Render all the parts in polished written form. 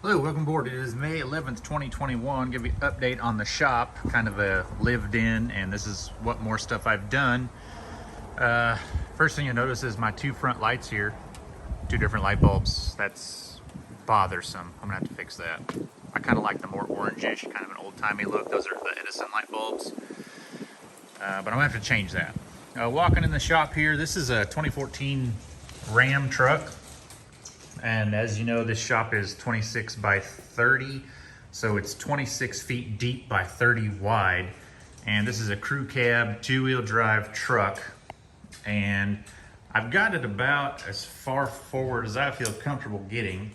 Hello, welcome aboard. It is May 11th, 2021. Give you an update on the shop, kind of a lived in, and this is what more stuff I've done. First thing you'll notice is my two front lights here, two different light bulbs. That's bothersome. I'm gonna have to fix that. I kind of like the more orangish, kind of an old-timey look. Those are the Edison light bulbs, but I'm gonna have to change that. Walking in the shop here, this is a 2014 Ram truck. And as you know, this shop is 26 by 30, so it's 26 feet deep by 30 wide. And this is a crew cab, two-wheel drive truck. And I've got it about as far forward as I feel comfortable getting,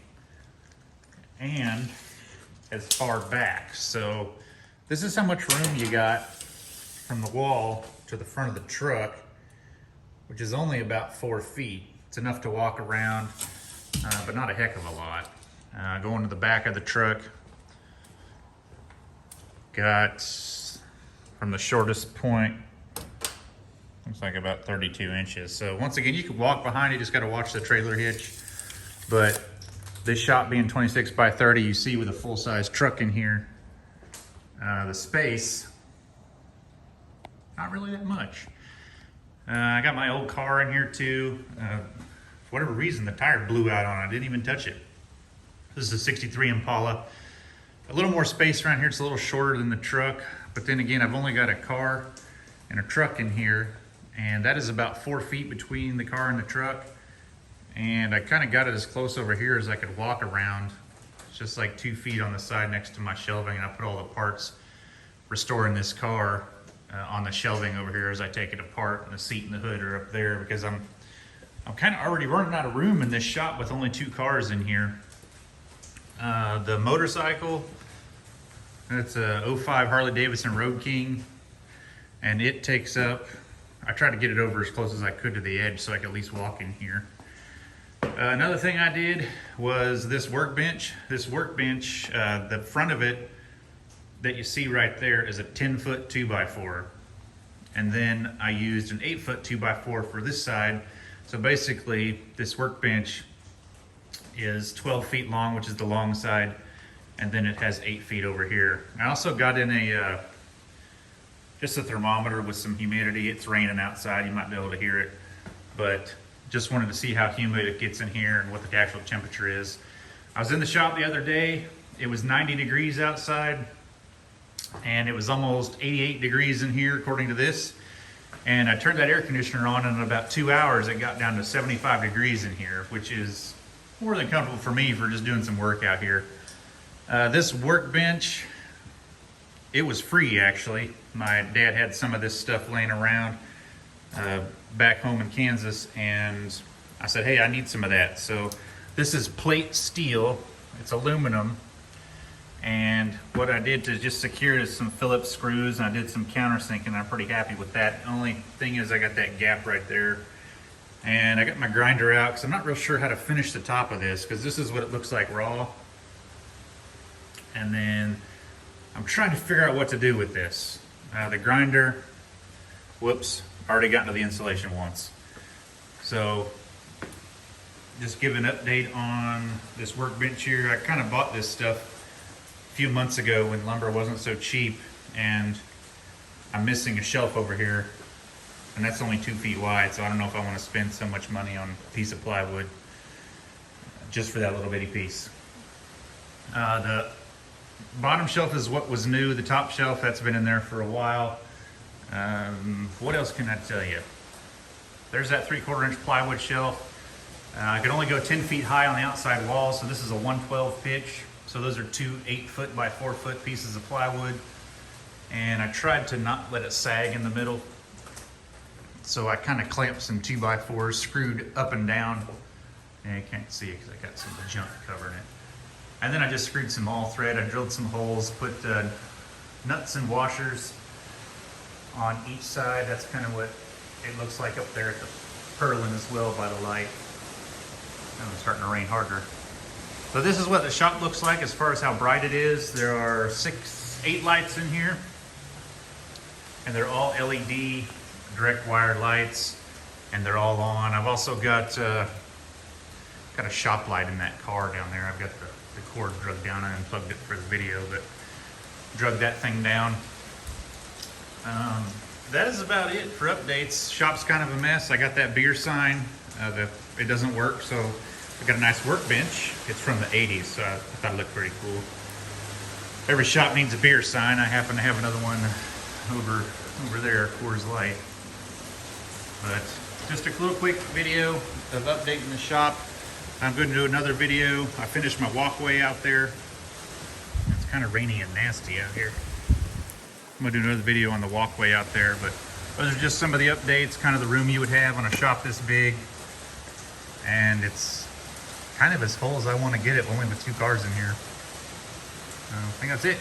and as far back. So this is how much room you got from the wall to the front of the truck, which is only about 4 feet. It's enough to walk around. But not a heck of a lot. Going to the back of the truck, got from the shortest point, looks like about 32 inches. So once again, you can walk behind it, just got to watch the trailer hitch. But this shop being 26 by 30, you see with a full-size truck in here, the space, not really that much. I got my old car in here too. For whatever reason, the tire blew out on it. I didn't even touch it. This is a 63 Impala. A little more space around here. It's a little shorter than the truck. But then again, I've only got a car and a truck in here. And that is about 4 feet between the car and the truck. And I kind of got it as close over here as I could walk around. It's just like 2 feet on the side next to my shelving. And I put all the parts restoring this car on the shelving over here as I take it apart. And the seat and the hood are up there because I'm kind of already running out of room in this shop with only 2 cars in here. The motorcycle, it's a 05 Harley Davidson Road King, and it takes up, I tried to get it over as close as I could to the edge so I could at least walk in here. Another thing I did was this workbench. This workbench, the front of it that you see right there is a 10-foot 2x4. And then I used an 8-foot 2x4 for this side. So basically, this workbench is 12 feet long, which is the long side, and then it has 8 feet over here. I also got in just a thermometer with some humidity. It's raining outside, you might be able to hear it, but just wanted to see how humid it gets in here and what the actual temperature is. I was in the shop the other day, it was 90 degrees outside, and it was almost 88 degrees in here according to this. And I turned that air conditioner on, and in about 2 hours, it got down to 75 degrees in here, which is more than comfortable for me for just doing some work out here. This workbench, it was free actually. My dad had some of this stuff laying around back home in Kansas, and I said, hey, I need some of that. So this is plate steel, it's aluminum. And what I did to just secure it is some Phillips screws, and I did some countersink, and I'm pretty happy with that. The only thing is I got that gap right there. And I got my grinder out because I'm not real sure how to finish the top of this, because this is what it looks like raw. And then I'm trying to figure out what to do with this. The grinder, whoops, already got into the insulation once. So just give an update on this workbench here. I kind of bought this stuff a few months ago when lumber wasn't so cheap, and I'm missing a shelf over here, and that's only 2 feet wide, so I don't know if I want to spend so much money on a piece of plywood just for that little bitty piece. The bottom shelf is what was new. The top shelf, that's been in there for a while. What else can I tell you? There's that 3/4 inch plywood shelf. I could only go 10 feet high on the outside wall, so this is a 112 pitch. So those are 2 8-foot by 4-foot pieces of plywood. And I tried to not let it sag in the middle. So I kind of clamped some 2x4s, screwed up and down. And you can't see it because I got some junk covering it. And then I just screwed some all thread. I drilled some holes, put nuts and washers on each side. That's kind of what it looks like up there at the purlin as well by the light. And it's starting to rain harder. So this is what the shop looks like as far as how bright it is. There are 8 lights in here, and they're all LED direct wire lights, and they're all on. I've also got got a shop light in that car down there. I've got the cord drugged down. I unplugged it for the video, but drug that thing down. That is about it for updates. Shop's kind of a mess. I got that beer sign. It doesn't work, so I got a nice workbench. It's from the 80s, so I thought it looked pretty cool. Every shop needs a beer sign. I happen to have another one over there, Coors Light. But just a little quick video of updating the shop. I'm going to do another video. I finished my walkway out there. It's kind of rainy and nasty out here. I'm going to do another video on the walkway out there, but those are just some of the updates, kind of the room you would have on a shop this big. And it's kind of as full as I want to get it, only with 2 cars in here. I think that's it.